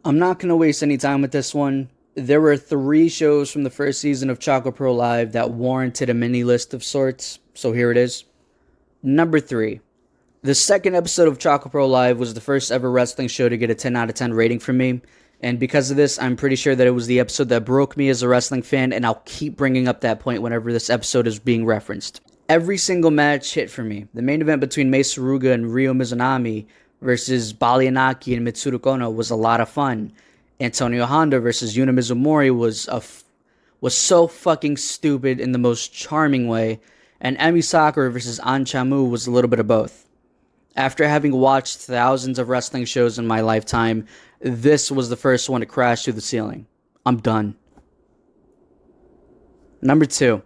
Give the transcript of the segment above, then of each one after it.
I'm not going to waste any time with this one. There were 3 shows from the first season of Choco Pro Live that warranted a mini list of sorts, so here it is. Number 3. The second episode of Choco Pro Live was the first ever wrestling show to get a 10 out of 10 rating from me, and because of this, I'm pretty sure that it was the episode that broke me as a wrestling fan, and I'll keep bringing up that point whenever this episode is being referenced. Every single match hit for me. The main event between Mei Suruga and Ryo Mizunami versus Bali Inaki and Mitsuru Kono was a lot of fun. Antonio Honda versus Yuna Mizumori was so fucking stupid in the most charming way, and Emi Sakura versus An Chamu was a little bit of both. After having watched thousands of wrestling shows in my lifetime, this was the first one to crash through the ceiling. I'm done. Number 2.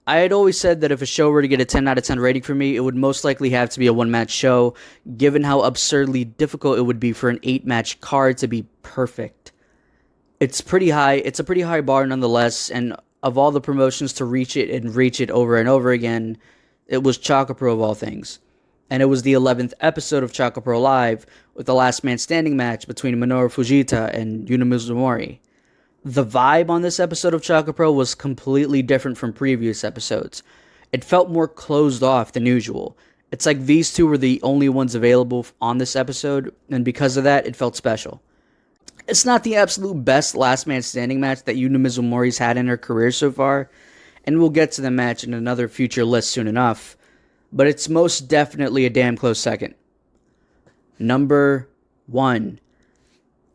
I had always said that if a show were to get a 10 out of 10 rating for me, it would most likely have to be a one-match show, given how absurdly difficult it would be for an 8-match card to be perfect. It's a pretty high bar nonetheless, and of all the promotions to reach it over and over again, it was Choco Pro of all things. And it was the 11th episode of Choco Pro Live with the last man standing match between Minoru Fujita and Yuna Mizumori. The vibe on this episode of Choco Pro was completely different from previous episodes. It felt more closed off than usual. It's like these two were the only ones available on this episode, and because of that, it felt special. It's not the absolute best last man standing match that Yuna Mizumori's had in her career so far, and we'll get to the match in another future list soon enough, but it's most definitely a damn close second. Number 1.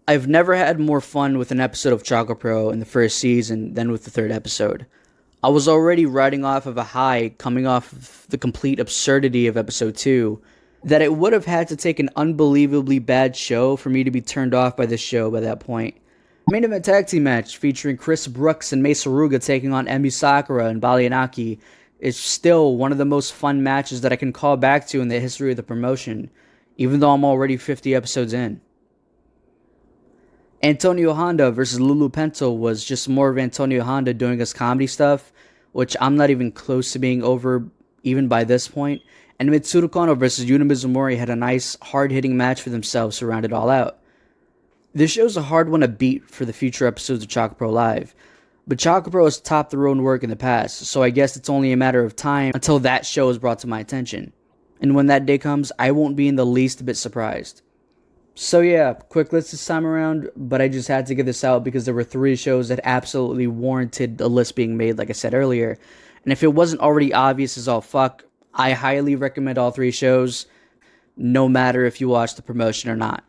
I've never had more fun with an episode of Choco Pro in the first season than with the third episode. I was already riding off of a high coming off of the complete absurdity of episode 2, that it would have had to take an unbelievably bad show for me to be turned off by this show by that point. The main event tag team match featuring Chris Brooks and Mei Suruga taking on Emi Sakura and Bali Inaki is still one of the most fun matches that I can call back to in the history of the promotion, even though I'm already 50 episodes in. Antonio Honda versus Lulu Pento was just more of Antonio Honda doing his comedy stuff, which I'm not even close to being over even by this point, and Mitsuru Kono versus Yuna Mizumori had a nice, hard-hitting match for themselves to round it all out. This show's a hard one to beat for the future episodes of Choco Pro Live, but Choco Pro has topped their own work in the past, so I guess it's only a matter of time until that show is brought to my attention. And when that day comes, I won't be in the least bit surprised. So yeah, quick list this time around, but I just had to get this out because there were 3 shows that absolutely warranted a list being made, like I said earlier. And if it wasn't already obvious as all fuck, I highly recommend all 3 shows, no matter if you watch the promotion or not.